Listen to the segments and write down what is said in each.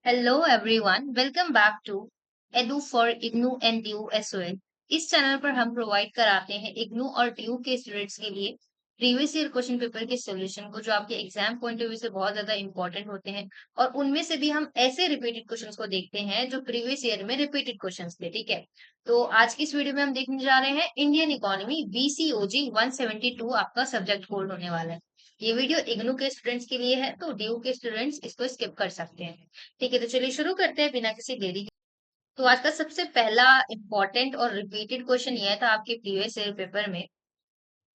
Hello everyone, welcome back to edu for IGNOU and DU SOL. इस channel पर हम provide कराते हैं इग्नू और ड्यू के स्टूडेंट्स के लिए प्रीवियस ईयर क्वेश्चन पेपर के सॉल्यूशन को, जो आपके एग्जाम पॉइंट ऑफ व्यू से बहुत ज्यादा इंपॉर्टेंट होते हैं। और उनमें से भी हम ऐसे रिपीटेड क्वेश्चंस को देखते हैं जो प्रीवियस ईयर में रिपीटेड क्वेश्चंस थे। ठीक है, तो आज की इस वीडियो में हम देखने जा रहे हैं इंडियन इकोनॉमी बीसीओजी 172, आपका सब्जेक्ट कोड होने वाला है। ये वीडियो इग्नू के स्टूडेंट्स के लिए है, तो ड्यू के स्टूडेंट्स इसको स्किप कर सकते हैं। ठीक है, तो चलिए शुरू करते हैं बिना किसी देरी के। तो आज का सबसे पहला इंपॉर्टेंट और रिपीटेड क्वेश्चन यह था आपके प्रीवियस ईयर पेपर में,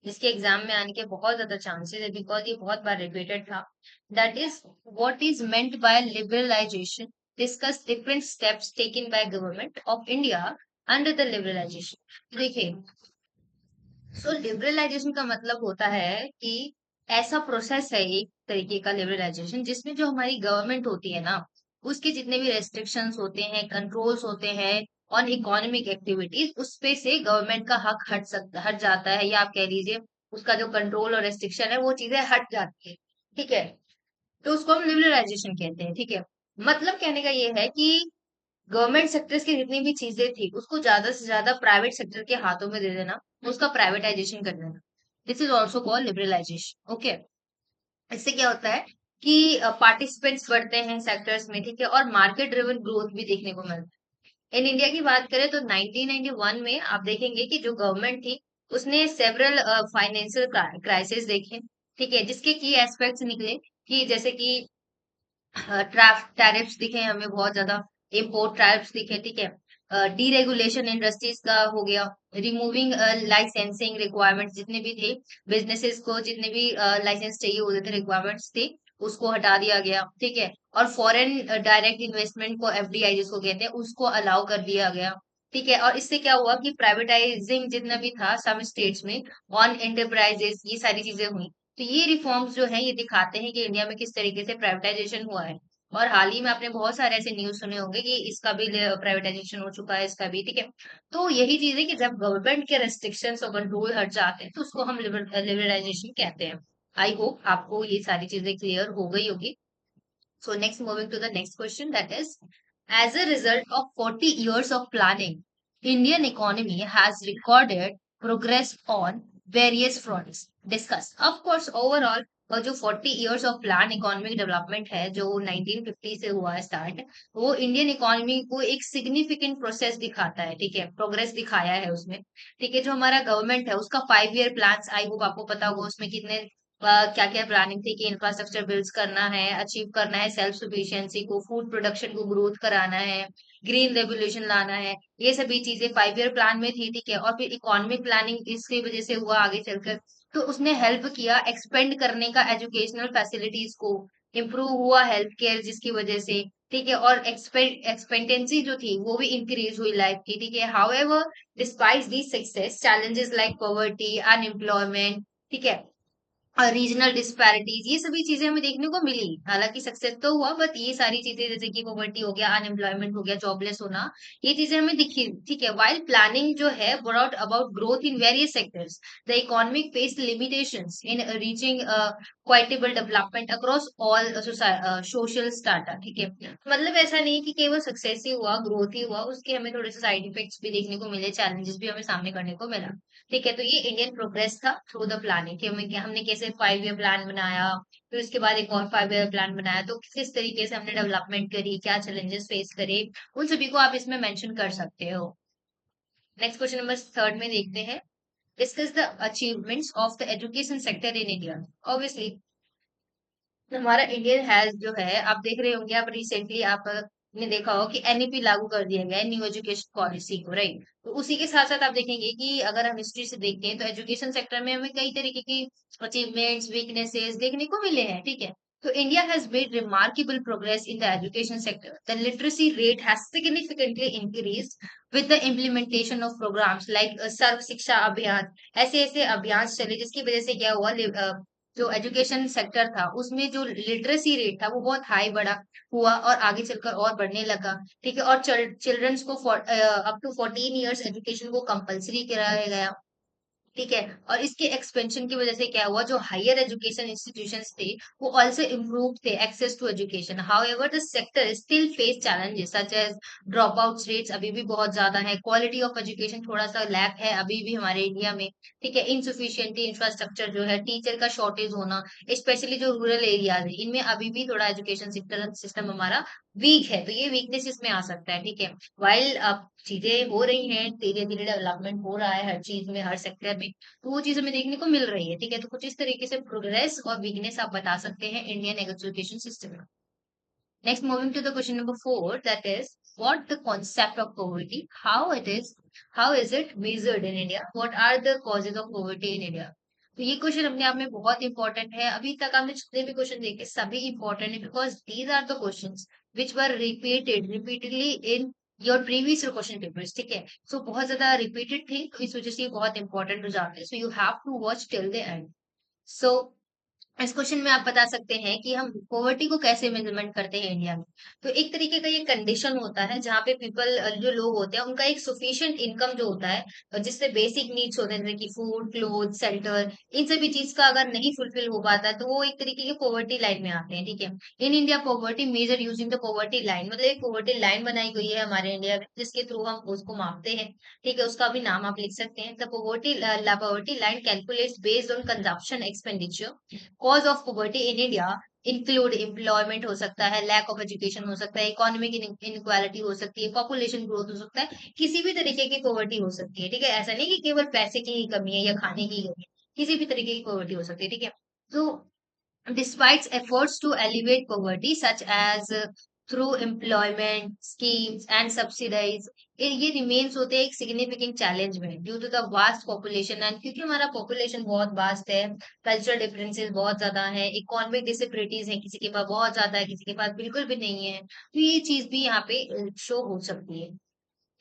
जिसके एग्जाम में आने के बहुत ज्यादा चांसेस है बिकॉज ये बहुत बार रिपीटेड था। That is, what is meant by liberalisation? Discuss different steps taken by government of India under the liberalisation. देखिए, सो लिबरलाइजेशन का मतलब होता है कि ऐसा प्रोसेस है एक तरीके का लिबरलाइजेशन, जिसमें जो हमारी गवर्नमेंट होती है ना, उसके जितने भी रेस्ट्रिक्शंस होते हैं, कंट्रोल्स होते हैं ऑन इकोनॉमिक एक्टिविटीज, उस पे से गवर्नमेंट का हक हट जाता है, या आप कह लीजिए उसका जो कंट्रोल और रेस्ट्रिक्शन है वो चीजें हट जाती है। ठीक है, तो उसको हम लिबरलाइजेशन कहते हैं। ठीक है, मतलब कहने का ये है कि गवर्नमेंट सेक्टर्स की जितनी भी चीजें थी उसको ज्यादा से ज्यादा प्राइवेट सेक्टर के हाथों में दे देना, उसका प्राइवेटाइजेशन कर देना। This is also called liberalisation. Okay, इससे क्या होता है कि पार्टिसिपेंट्स बढ़ते हैं सेक्टर्स में, ठीक है, और मार्केट ड्रिवन ग्रोथ भी देखने को मिलता है। इन इंडिया की बात करें तो 1991 में आप देखेंगे कि जो गवर्नमेंट थी उसने सेवरल फाइनेंशियल क्राइसिस देखे। ठीक है, जिसके की एस्पेक्ट्स निकले कि जैसे कि टैरिफ्स दिखे हमें बहुत ज्यादा, इम्पोर्ट टैरिफ्स दिखे। ठीक है, डीरेगुलेशन इंडस्ट्रीज का हो गया, रिमूविंग लाइसेंसिंग रिक्वायरमेंट्स जितने भी थे, बिजनेसेस को जितने भी लाइसेंस चाहिए होते थे, रिक्वायरमेंट्स थे, उसको हटा दिया गया। ठीक है, और फॉरेन डायरेक्ट इन्वेस्टमेंट को, एफडीआई जिसको कहते हैं, उसको अलाउ कर दिया गया। ठीक है, और इससे क्या हुआ कि प्राइवेटाइजिंग जितना भी था सम स्टेट्स में, ऑन एंटरप्राइजेस, ये सारी चीजें हुई। तो ये रिफॉर्म्स जो है ये दिखाते हैं कि इंडिया में किस तरीके से प्राइवेटाइजेशन हुआ है। और हाल ही में आपने बहुत सारे ऐसे न्यूज सुने होंगे कि इसका भी प्राइवेटाइजेशन हो चुका है, इसका भी। ठीक है, तो यही चीज है कि जब गवर्नमेंट के रेस्ट्रिक्शंस और कंट्रोल हट जाते हैं तो उसको हम लिबरलाइजेशन कहते हैं। आई होप आपको ये सारी चीजें क्लियर हो गई होगी। So next, moving to the next question, that is, as a result of 40 years of planning, Indian economy has recorded progress on various fronts. Discuss. Of course, overall जो 40 years of plan economic development है, जो 1950 से हुआ है start, वो Indian economy को एक significant process दिखाता है। ठीक है, प्रोग्रेस दिखाया है उसमें। ठीक है, जो हमारा गवर्नमेंट है उसका 5 ईयर प्लान, आई होप आपको पता होगा उसमें कितने क्या क्या प्लानिंग थी कि इंफ्रास्ट्रक्चर बिल्ड करना है, अचीव करना है सेल्फ सफिशिएंसी को, फूड प्रोडक्शन को ग्रोथ कराना है, ग्रीन रेवोल्यूशन लाना है। ये सभी चीजें 5 ईयर प्लान में थी। ठीक है, और फिर इकोनॉमिक प्लानिंग इसकी वजह से हुआ आगे चलकर, तो उसने हेल्प किया एक्सपेंड करने का एजुकेशनल फैसिलिटीज को, इम्प्रूव हुआ हेल्थ केयर जिसकी वजह से। ठीक है, और एक्सपेक्टेंसी जो थी वो भी इंक्रीज हुई लाइफ की। ठीक है, however despite these success, challenges like poverty, unemployment, ठीक है, और रीजनल डिस्पैरिटीज, ये सभी चीजें हमें देखने को मिली। हालांकि सक्सेस तो हुआ, बट ये सारी चीजें जैसे कि पॉवर्टी हो गया, अनएम्प्लॉयमेंट हो गया, जॉबलेस होना, ये चीजें हमें दिखी। ठीक है, वाइल प्लानिंग जो है brought about growth in various sectors, the economic faced limitations in reaching equitable development across all social strata। ठीक है, मतलब ऐसा नहीं कि केवल सक्सेस ही हुआ, ग्रोथ ही हुआ, उसके हमें थोड़े से साइड इफेक्ट्स भी देखने को मिले, चैलेंजेस भी हमें सामने करने को मिला। ठीक है, तो ये इंडियन प्रोग्रेस था थ्रू द प्लानिंग, कि हमने कैसे 5 ईयर प्लान बनाया, फिर उसके बाद एक और 5 ईयर प्लान बनाया, तो किस तरीके से हमने डेवलपमेंट करी, क्या चैलेंजेस फेस करे, उन सभी को आप इसमें मेंशन कर सकते हो। नेक्स्ट क्वेश्चन नंबर थर्ड में देखते हैं, discuss the achievements of the education sector in India. Obviously हमारा इंडियन हेल्थ जो है, आप देख रहे होंगे, आप रिसेंटली आपने देखा हो कि एनईपी लागू कर दिया गया है, न्यू एजुकेशन पॉलिसी को, राइट। तो उसी के साथ साथ आप देखेंगे कि अगर हम हिस्ट्री से देखते हैं तो एजुकेशन सेक्टर में हमें कई तरीके की अचीवमेंट्स, वीकनेसेस देखने को मिले हैं। ठीक है, तो India has made remarkable progress in the education sector. The literacy rate has significantly increased with the implementation of programmes like Sarva Shiksha Abhiyan. ऐसे ऐसे अभियान चले जिसकी वजह से क्या हुआ, जो एजुकेशन सेक्टर था उसमें जो लिटरेसी रेट था वो बहुत हाई बढ़ा हुआ, और आगे चलकर और बढ़ने लगा। ठीक है, और चिल्ड्रंस को अप टू 14 ईयर्स एजुकेशन को कंपलसरी कराया गया। ठीक है। और इसके एक्सपेंशन की वजह से क्या हुआ, जो हायर एजुकेशन इंस्टीट्यूशंस थे वो आल्सो इम्प्रूव थे access to education. However the sector still face challenges such as drop out rates अभी भी बहुत ज्यादा है, क्वालिटी ऑफ एजुकेशन थोड़ा सा लैक है अभी भी हमारे इंडिया में। ठीक है, इनसफिशियंट इंफ्रास्ट्रक्चर जो है, टीचर का शॉर्टेज होना, स्पेशली जो रूरल एरियाज है इनमें अभी भी थोड़ा एजुकेशन सिस्टम हमारा वीक है, तो ये वीकनेस इसमें आ सकता है। ठीक है, वाइल अब चीजें हो रही हैं, धीरे धीरे डेवलपमेंट हो रहा है हर चीज में, हर सेक्टर में, तो वो चीज हमें देखने को मिल रही है। ठीक है, तो कुछ इस तरीके से प्रोग्रेस और वीकनेस आप बता सकते हैं इंडियन एजुकेशन सिस्टम में। Next, moving to the question number 4, that is what the concept of poverty, how is it measured in India, what are the causes of poverty in India. तो ये question अपने आप में बहुत important है। अभी तक आपने जितने भी क्वेश्चन देखे सभी इंपॉर्टेंट है, because these are the questions which were repeatedly in your previous question papers. ठीक है, सो बहुत ज्यादा रिपीटेड थे, तो इस वजह से ये बहुत इंपॉर्टेंट हो जाते हैं, so you have to watch till the end. So इस क्वेश्चन में आप बता सकते हैं कि हम पॉवर्टी को कैसे मेजरमेंट करते हैं इंडिया में। तो एक तरीके का ये कंडीशन होता है जहाँ पे पीपल, जो लोग होते हैं उनका एक सफिशिएंट इनकम जो होता है, जिससे बेसिक नीड्स होते हैं जैसे कि फूड, क्लोथ, शेल्टर, इन सभी चीज का अगर नहीं फुलफिल हो पाता है तो वो एक तरीके के पॉवर्टी लाइन में आते हैं। ठीक है, in India poverty measure using the poverty line, मतलब एक पॉवर्टी लाइन बनाई गई है हमारे इंडिया में जिसके थ्रू हम उसको मापते हैं। ठीक है, उसका भी नाम आप लिख सकते हैं, the poverty line calculates based on consumption expenditure. Cause of poverty in India include employment हो सकता है, लैक ऑफ एजुकेशन हो सकता है, इकोनॉमिक इनक्वालिटी हो सकती है, पॉपुलेशन ग्रोथ हो सकता है, किसी भी तरीके की पॉवर्टी हो सकती है। ठीक है, ऐसा नहीं कि केवल पैसे की ही कमी है या खाने की कमी है, किसी भी तरीके की पॉवर्टी हो सकती है। ठीक है, तो despite efforts to elevate poverty such as through employment schemes and subsidies, ये remains होते हैं एक significant challenge में due to the vast population, and क्योंकि हमारा population बहुत vast है, cultural differences बहुत ज्यादा है, economic disparities है, किसी के पास बहुत ज्यादा है, किसी के पास बिल्कुल भी नहीं है, तो ये चीज भी यहाँ पे शो हो सकती है।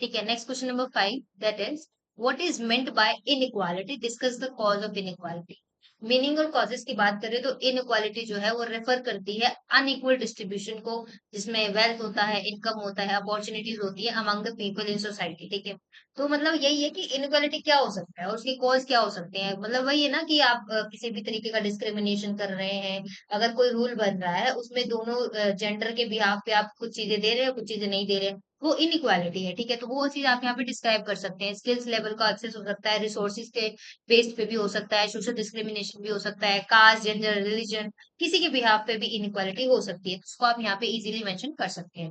ठीक है, next question number 5, that is what is meant bye inequality, discuss the cause of inequality. Meaning और कॉजेस की बात करें तो इनइक्वालिटी जो है वो रेफर करती है अनइक्वल डिस्ट्रीब्यूशन को, जिसमें वेल्थ होता है, इनकम होता है, अपॉर्चुनिटीज होती है among the people in society. ठीक है, तो मतलब यही है कि इनइक्वालिटी क्या हो सकता है और उसके कॉज क्या हो सकते हैं। मतलब वही है ना कि आप किसी भी तरीके का डिस्क्रिमिनेशन कर रहे हैं, अगर कोई रूल बन रहा है उसमें दोनों जेंडर के बिहाफ पे आप कुछ चीजें दे रहे हैं, कुछ चीजें नहीं दे रहे हैं, वो इनइक्वालिटी है। ठीक है, तो वो चीज आप यहाँ पे डिस्क्राइब कर सकते हैं। स्किल्स लेवल का एक्सेस हो सकता है, रिसोर्सेज के बेस्ड पे भी हो सकता है, सोशल डिस्क्रिमिनेशन भी हो सकता है, कास्ट, जेंडर, रिलीजन, किसी के बिहाफ पे भी इनइक्वालिटी हो सकती है, तो उसको आप यहाँ पे इजीली मेंशन कर सकते हैं।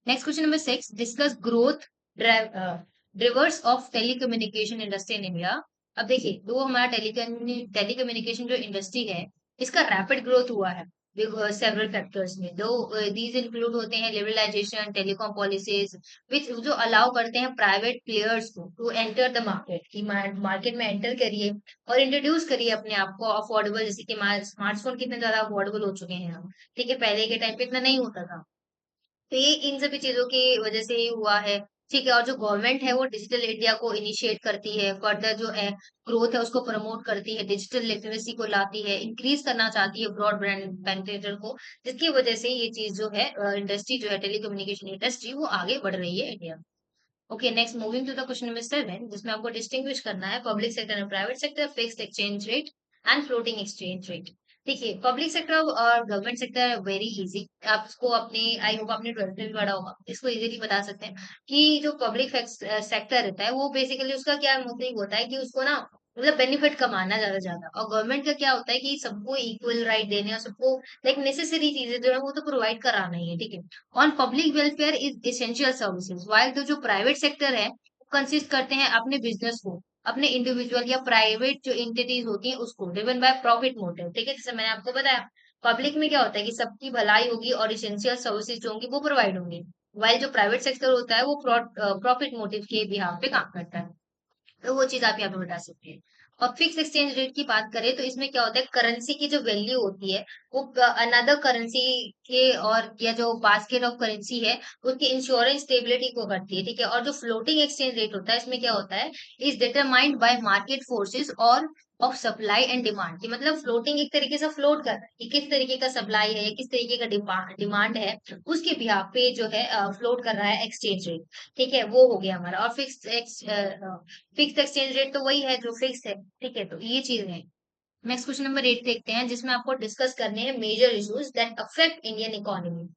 Next question number 6, discuss growth drivers of telecommunication industry in India. अब देखिए, दो हमारा टेलीकम्युनिकेशन जो इंडस्ट्री है इसका रैपिड ग्रोथ हुआ है सेवरल फैक्टर्स में, दो दीज इंक्लूड होते हैं लिबरलाइजेशन, टेलीकॉम पॉलिसीज विच जो अलाउ करते हैं प्राइवेट प्लेयर्स को टू एंटर द मार्केट, कि मार्केट में एंटर करिए और इंट्रोड्यूस करिए अपने आप को अफोर्डेबल, जैसे कि स्मार्टफोन कितने ज्यादा अफोर्डेबल हो चुके हैं हम। ठीक है, पहले के टाइम पे इतना नहीं होता था, तो ये इन सभी चीजों की वजह से ही हुआ है। ठीक है, और जो गवर्नमेंट है वो डिजिटल इंडिया को इनिशिएट करती है, फर्दर जो है ग्रोथ है उसको प्रमोट करती है, डिजिटल लिटरेसी को लाती है, इंक्रीज करना चाहती है ब्रॉडबैंड पेनिट्रेशन को, जिसकी वजह से ये चीज जो है इंडस्ट्री जो है टेलीकम्युनिकेशन इंडस्ट्री वो आगे बढ़ रही है इंडिया में। Okay, next, moving to the question number 7, जिसमें आपको डिस्टिंग्विश करना है public sector and private sector, fixed exchange rate and floating exchange rate. देखिए, पब्लिक सेक्टर और गवर्नमेंट सेक्टर वेरी इजी, आप इसको अपने, आई होप आपने 12th में भी पढ़ा होगा, इसको इजीली बता सकते हैं कि जो पब्लिक सेक्टर रहता है वो बेसिकली उसका क्या मोटिव होता है कि उसको ना मतलब बेनिफिट कमाना ज्यादा ज्यादा, और गवर्नमेंट का क्या होता है कि सबको इक्वल राइट देने और सबको लाइक नेसेसरी चीजें जो है वो तो प्रोवाइड कराना ही है। ठीक है, on public welfare is essential services, while तो जो प्राइवेट सेक्टर है कंसिस्ट करते हैं अपने बिजनेस को, अपने इंडिविजुअल या प्राइवेट जो एंटिटीज होती हैं उसको, ड्रिवन बाय प्रॉफिट मोटिव। ठीक है, जैसे मैंने आपको बताया पब्लिक में क्या होता है कि सबकी भलाई होगी और इसेंशियल सर्विसेज जो होंगी वो प्रोवाइड होंगी, वाइल जो प्राइवेट सेक्टर होता है वो प्रॉफिट मोटिव के बिहाफ पे काम करता है, तो वो चीज आप यहाँ पे बता सकते हैं। और फिक्स एक्सचेंज रेट की बात करें तो इसमें क्या होता है, करेंसी की जो वैल्यू होती है वो अनदर करेंसी के और या जो बास्केट ऑफ करेंसी है उसकी इंश्योरेंस स्टेबिलिटी को करती है। ठीक है, और जो फ्लोटिंग एक्सचेंज रेट होता है इसमें क्या होता है, is determined by market forces और ऑफ सप्लाई एंड डिमांड, कि मतलब फ्लोटिंग एक तरीके से फ्लोट कर रहा है कि किस तरीके का सप्लाई है, किस तरीके का डिमांड है, उसके बिहाफ पे जो है फ्लोट कर रहा है एक्सचेंज रेट। ठीक है, वो हो गया हमारा। और फिक्स एक्सचेंज रेट तो वही है जो फिक्स है। ठीक है, तो ये चीज है। नेक्स्ट क्वेश्चन नंबर 8 देखते हैं, जिसमें आपको डिस्कस करने हैं major issues that affect Indian economy.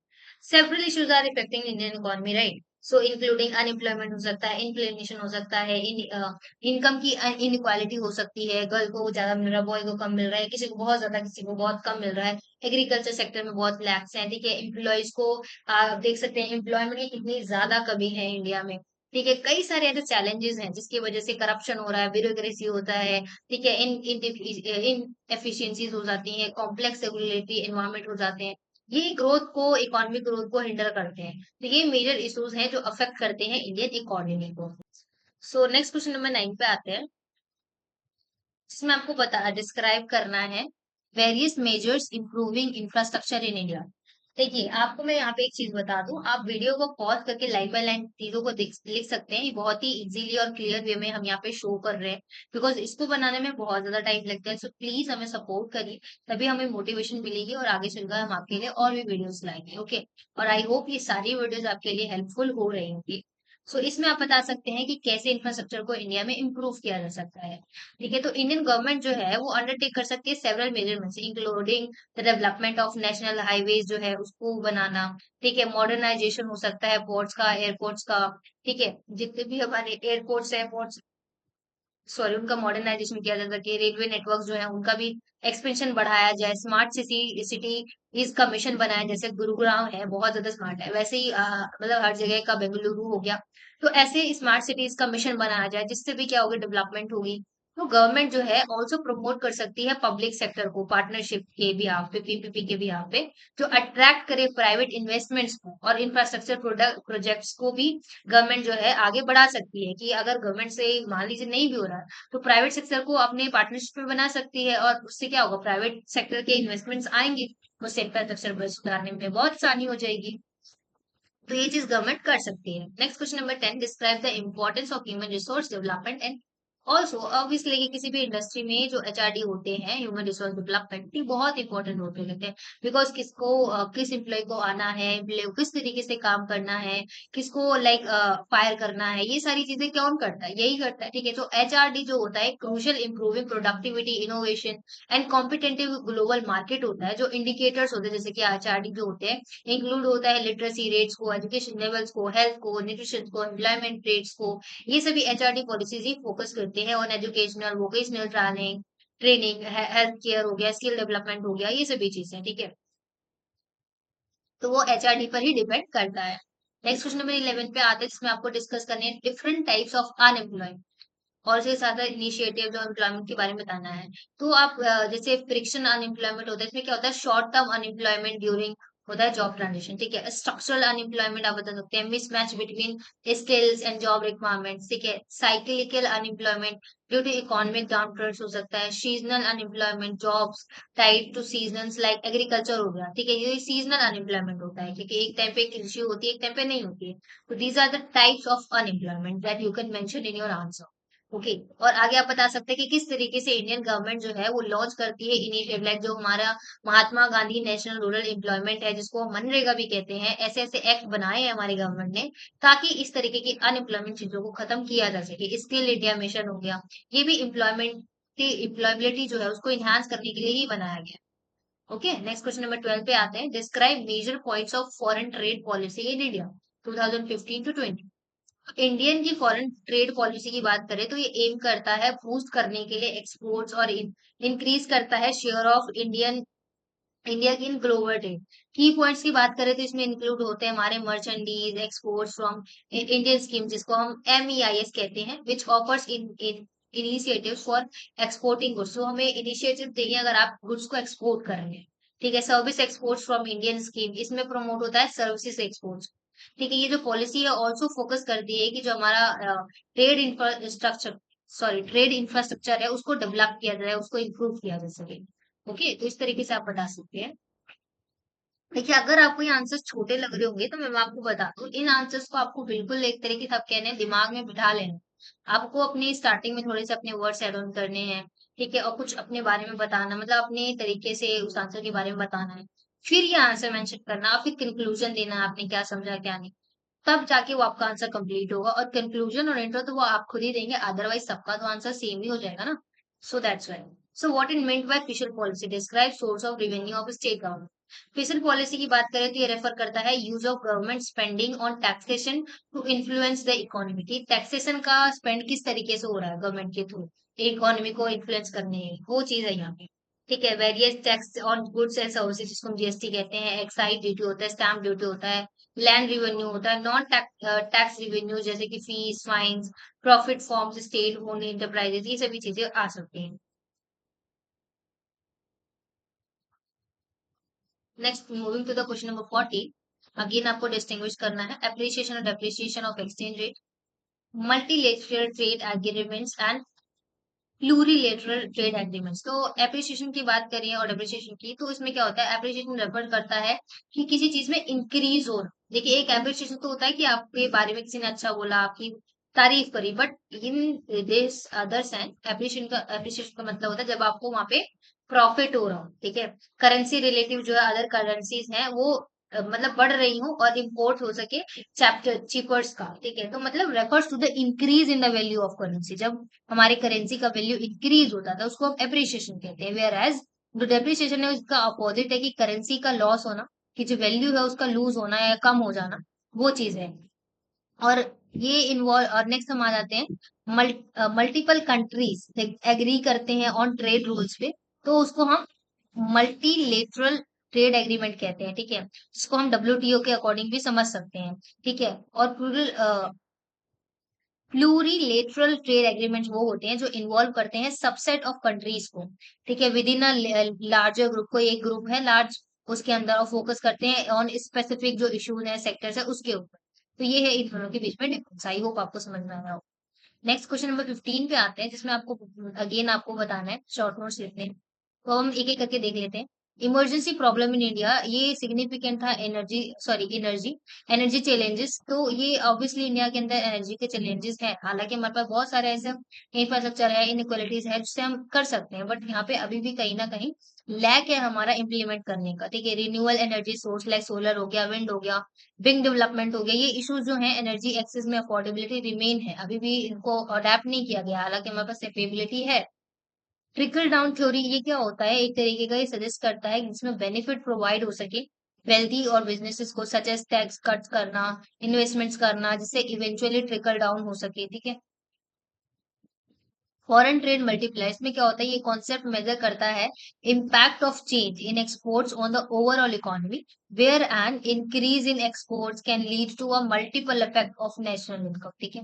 Several issues are affecting Indian economy, right? So including unemployment हो सकता है, इन्फ्लेशन हो सकता है, इनकम की इनइक्वालिटी हो सकती है, गर्ल को ज्यादा मिल रहा है, बॉय को कम मिल रहा है, किसी को बहुत ज्यादा, किसी को बहुत कम मिल रहा है, एग्रीकल्चर सेक्टर में बहुत लैक्स है। ठीक है, एम्प्लॉयज को आप देख सकते हैं एम्प्लॉयमेंट की कितनी ज्यादा कमी है इंडिया में। ठीक है, कई सारे ऐसे चैलेंजेस हैं जिसकी वजह से करप्शन हो रहा है, ब्यूरोक्रेसी होता है। ठीक है, इन एफिशिएंसीज हो जाती हैं, कॉम्प्लेक्स रेगुलेटरी एनवायरनमेंट हो जाते हैं। ये ग्रोथ को, इकोनॉमिक ग्रोथ को हिंडर करते हैं। तो ये मेजर इश्यूज हैं जो अफेक्ट करते हैं इंडियन इकोनॉमी को। सो नेक्स्ट क्वेश्चन नंबर 9 पे आते हैं, जिसमें आपको बता डिस्क्राइब करना है various measures improving infrastructure in India. देखिए, आपको मैं यहाँ पे एक चीज बता दूं, आप वीडियो को पॉज करके लाइन बाय लाइन चीजों को लिख सकते हैं। ये बहुत ही इजीली और क्लियर वे में हम यहाँ पे शो कर रहे हैं, बिकॉज इसको बनाने में बहुत ज्यादा टाइम लगता है। सो प्लीज हमें सपोर्ट करिए, तभी हमें मोटिवेशन मिलेगी और आगे चलकर हम आपके लिए और भी वीडियोस लाएंगे। ओके, और आई होप ये सारी वीडियोस आपके लिए हेल्पफुल हो रही होंगी। सो इसमें आप बता सकते हैं कि कैसे इंफ्रास्ट्रक्चर को इंडिया में इम्प्रूव किया जा सकता है। ठीक है, तो इंडियन गवर्नमेंट जो है वो अंडरटेक कर सकती है several measurements, including the development of national highways जो है उसको बनाना। ठीक है, मॉडर्नाइजेशन हो सकता है पोर्ट्स का, एयरपोर्ट्स का। ठीक है, जितने भी हमारे एयरपोर्ट्स है, पोर्ट्स, सॉरी, उनका मॉडर्नाइजेशन किया जा सके। रेलवे नेटवर्क जो है उनका भी एक्सपेंशन बढ़ाया जाए। स्मार्ट सिटी सिटी इसका मिशन बनाया, जैसे गुरुग्राम है बहुत ज्यादा स्मार्ट है, वैसे ही मतलब हर जगह का बेंगलुरु हो गया। तो ऐसे स्मार्ट सिटीज का मिशन बनाया जाए, जिससे भी क्या होगी, डेवलपमेंट होगी। तो गवर्नमेंट जो है ऑल्सो प्रमोट कर सकती है पब्लिक सेक्टर को पार्टनरशिप के बिहाफ पे, पीपीपी के बिहाफ पे, जो अट्रैक्ट करे प्राइवेट इन्वेस्टमेंट्स को और इंफ्रास्ट्रक्चर प्रोडक्ट प्रोजेक्ट्स को भी। गवर्नमेंट जो है आगे बढ़ा सकती है कि अगर गवर्नमेंट से मान लीजिए नहीं भी हो रहा है, तो प्राइवेट सेक्टर को अपने पार्टनरशिप में बना सकती है, और उससे क्या होगा, प्राइवेट सेक्टर के इन्वेस्टमेंट्स आएंगे, उससे इंफ्रास्ट्रक्चर सुधारने में बहुत आसानी हो जाएगी। तो ये चीज गवर्नमेंट कर सकती है। Next question number 10, describe the importance of human resource development and also obviously कि किसी भी इंडस्ट्री में जो एचआरडी होते हैं, ह्यूमन रिसोर्स डेवलपमेंट, ये बहुत इंपॉर्टेंट होते रहते हैं। बिकॉज किसको किस एम्प्लॉय को आना है, एम्प्लॉय को किस तरीके से काम करना है, किसको लाइक फायर करना है, ये सारी चीजें कौन करता है, यही करता है। ठीक है, तो एचआरडी जो होता है crucial improving productivity, innovation and competitive global market होता है। जो इंडिकेटर्स होते हैं जैसे कि एचआरडी जो होते हैं, इंक्लूड होता है लिटरेसी रेट्स को, एजुकेशन लेवल्स को, हेल्थ को, न्यूट्रिशन को, एम्प्लॉयमेंट रेट्स को। ये सभी एचआरडी पॉलिसीज ही फोकस करते हैं on educational, vocational training, health care हो गया, स्किल डेवलपमेंट हो गया, ये सभी चीजें। ठीक है, तो वो एचआरडी पर ही डिपेंड करता है। नेक्स्ट क्वेश्चन नंबर 11 पे आते हैं, जिसमें आपको डिस्कस करने हैं डिफरेंट टाइप्स ऑफ अनएम्प्लॉयमेंट, और उसके साथ इनिशिएटिव जो एम्प्लॉयमेंट के बारे में बताना है। तो आप जैसे फ्रिक्शन अनएम्प्लॉयमेंट होता है, इसमें क्या होता है, शॉर्ट टर्म अनएम्प्लॉयमेंट ड्यूरिंग होता है जॉब ट्रांजिशन। ठीक है, स्ट्रक्चरल अनएम्प्लॉयमेंट आप बता सकते हैं, mismatch between skills and job requirements. ठीक है, cyclical unemployment due to economic downturn हो सकता है, seasonal unemployment, jobs tied to seasons like agriculture हो गया। ठीक है, ये सीजनल अनएम्प्लॉयमेंट होता है, क्योंकि एक टाइम पे कृषि होती है, एक टाइम पे नहीं होती है। तो these are the types of unemployment that you can mention in your answer. Okay, और आगे आप बता सकते हैं कि किस तरीके से इंडियन गवर्नमेंट जो है वो लॉन्च करती है इनिशिएटिव, लाइक जो हमारा Mahatma Gandhi national rural employment है, जिसको हम मनरेगा भी कहते हैं। ऐसे ऐसे एक्ट बनाए हैं हमारी गवर्नमेंट ने, ताकि इस तरीके की अनएम्प्लॉयमेंट चीजों को खत्म किया जा सके। स्किल इंडिया मिशन हो गया, ये भी एम्प्लॉयमेंट की एम्प्लॉयबिलिटी जो है उसको इन्हांस करने के लिए ही बनाया गया। ओके, नेक्स्ट क्वेश्चन नंबर 12 पे आते हैं, describe major points of foreign trade policy in India 2015 to 20। Indian की फॉरेन ट्रेड पॉलिसी की बात करें तो ये एम करता है बूस्ट करने के लिए एक्सपोर्ट्स, और इंक्रीज करता है शेयर ऑफ इंडिया की इन ग्लोबल ट्रेड। की पॉइंट्स की बात करें तो इसमें इंक्लूड होते हैं हमारे मर्चेंडीज एक्सपोर्ट्स फ्रॉम इंडियन स्कीम, जिसको हम MEIS कहते हैं, which offers in initiative for exporting goods. तो हमें इनिशिएटिव देंगे अगर आप गुड्स को एक्सपोर्ट कर रहे हैं। ठीक है, service exports from Indian scheme, इसमें प्रमोट होता है सर्विसेज एक्सपोर्ट्स। ठीक है, ये जो पॉलिसी है ऑल्सो फोकस करती है कि जो हमारा trade infrastructure, sorry trade infrastructure है उसको डेवलप किया जाए, उसको इम्प्रूव किया जा सके। ओके, तो इस तरीके से आप बता सकते हैं। देखिए, अगर आपको ये आंसर्स छोटे लग रहे होंगे तो मैं आपको बता दूं, इन आंसर्स को आपको बिल्कुल एक तरीके से आप कहने हैं दिमाग में बिठा लेना। आपको अपनी स्टार्टिंग में थोड़े से अपने वर्ड्स एड ऑन करने हैं, ठीक है? और कुछ अपने बारे में बताना मतलब अपने तरीके से उस आंसर के बारे में बताना है। फिर ये आंसर मेंशन करना और फिर कंक्लूजन देना है आपने क्या समझा क्या नहीं। तब जाके वो आपका आंसर कंप्लीट होगा और कंक्लूजन और इंट्रो तो वो आप खुद ही देंगे, अदरवाइज सबका तो आंसर सेम ही हो जाएगा ना। So that's why. So what it meant by fiscal policy describe source of revenue of state government. Fiscal policy की बात करें तो ये रेफर करता है use of government spending on taxation to influence the economy, कि टैक्सेशन का spend किस तरीके से हो रहा है गवर्नमेंट के थ्रू इकोनॉमी को इन्फ्लुएंस करने की, वो चीज है यहाँ पे। ठीक है, various tax on goods and services जिसको हम जीएसटी कहते हैं, एक्साइज ड्यूटी होता है, स्टैम्प ड्यूटी होता है, लैंड रिवेन्यू होता है, नॉन टैक्स रिवेन्यू जैसे कि fees, fines, profit forms, state owned enterprises, ये सभी चीजें आ सकती हैं। Next moving to the question number 40। Again आपको डिस्टिंग्विश करना है एप्रिसिएशन और depreciation of exchange rate, multilateral trade agreements and plurilateral trade agreements. तो एप्रिसिएशन की बात करें और डेप्रिसिएशन की, तो इसमें क्या होता है, एप्रिसिएशन रेफर करता है कि किसी चीज में इंक्रीज हो। देखिए, एक एप्रिसिएशन तो होता है कि आपके बारे में किसी ने अच्छा बोला, आपकी तारीफ करी, but in this other sense appreciation का मतलब होता है जब आपको वहां पे प्रॉफिट हो रहा हो। ठीक है, करेंसी रिलेटिव जो है अदर करेंसीज हैं वो मतलब बढ़ रही हो और इम्पोर्ट हो सके चैप्टर चीपर्स का। ठीक है, तो मतलब refers to the increase in the value of currency. जब हमारे करेंसी का वैल्यू इंक्रीज होता था उसको हम एप्रिसिएशन कहते हैं, वेयर एज जो डेप्रिसिएशन है उसका अपोजिट है कि करेंसी का लॉस होना, कि जो वैल्यू है उसका लूज होना या कम हो जाना, वो चीज है। और ये इन्वॉल्व और नेक्स्ट हम आ जाते हैं मल्टीपल कंट्रीज एग्री करते हैं ऑन ट्रेड रूल्स पे, तो उसको हम मल्टीलेटरल ट्रेड एग्रीमेंट कहते हैं। ठीक है, जिसको हम डब्ल्यूटीओ के अकॉर्डिंग भी समझ सकते हैं। ठीक है, और प्लूरिलेटरल ट्रेड एग्रीमेंट वो होते हैं जो इन्वॉल्व करते हैं सबसेट ऑफ कंट्रीज को। ठीक है, with in a larger group, को एक ग्रुप है लार्ज, उसके अंदर और फोकस करते हैं ऑन स्पेसिफिक जो इश्यूज है सेक्टर्स है उसके ऊपर। तो ये है इन दोनों के बीच में डिफरेंस। आई होप आपको समझ में आया हो। नेक्स्ट क्वेश्चन नंबर 15 पे आते हैं जिसमें आपको अगेन आपको बताना है, शॉर्ट नोट्स लिखने हैं। तो हम एक एक करके देख लेते हैं। इमरजेंसी प्रॉब्लम इन इंडिया, ये सिग्निफिकेंट था एनर्जी चैलेंजेस। तो ये ऑब्वियसली इंडिया के अंदर एनर्जी के चैलेंजेस हैं, हालांकि हमारे पास बहुत सारे ऐसे इंफ्रास्ट्रक्चर है, इनइक्वालिटीज है जिससे हम कर सकते हैं, बट यहाँ पे अभी भी कहीं ना कहीं लैक है हमारा इम्प्लीमेंट करने का। ठीक है, renewal energy source like solar हो गया, विंड हो गया, बिग डेवलपमेंट हो गया, ये इश्यूज जो हैं एनर्जी एक्सेस में अफोर्डेबिलिटी रिमेन है, अभी भी इनको अडेप्ट नहीं किया गया, हालांकि हमारे पास कैपेबिलिटी है। ट्रिकल डाउन थ्योरी ये क्या होता है, एक तरीके का ये सजेस्ट करता है कि जिसमें बेनिफिट प्रोवाइड हो सके वेल्दी और बिजनेसेस को, सच एज टैक्स कट करना, इन्वेस्टमेंट्स करना, जिससे इवेंचुअली ट्रिकल डाउन हो सके। ठीक है, फॉरेन ट्रेड मल्टीप्लाई, इसमें क्या होता है, ये कॉन्सेप्ट मेजर करता है impact of change in exports on the overall economy, where an increase in exports can lead to a multiple effect of national income. ठीक है,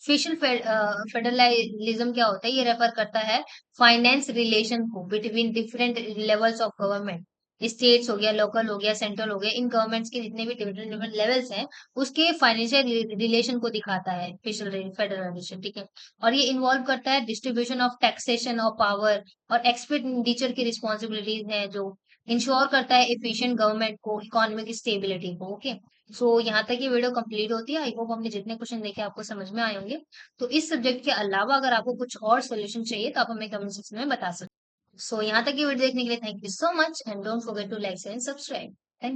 फिशल फेडरलिज्म क्या होता है, ये रेफर करता है फाइनेंस रिलेशन को between different levels of government, states हो गया, लोकल हो गया, सेंट्रल हो गया, इन गवर्नमेंट्स के जितने भी डिफरेंट डिफरेंट लेवल्स हैं उसके फाइनेंशियल रिलेशन को दिखाता है फिशल फेडरलिज्म। ठीक है, और ये इन्वॉल्व करता है distribution of taxation of power और एक्सपेंडिचर की रिस्पॉन्सिबिलिटीज हैं जो इंश्योर करता है एफिशिएंट गवर्नमेंट को, इकोनॉमिक स्टेबिलिटी को। ओके, सो यहाँ तक ये वीडियो कंप्लीट होती है। आई होप हमने जितने क्वेश्चन देखे आपको समझ में आए होंगे। तो इस सब्जेक्ट के अलावा अगर आपको कुछ और सोल्यूशन चाहिए तो आप हमें कमेंट सेक्शन में बता सकते हैं। सो यहाँ तक ये वीडियो देखने के लिए thank you so much and don't forget to like and subscribe.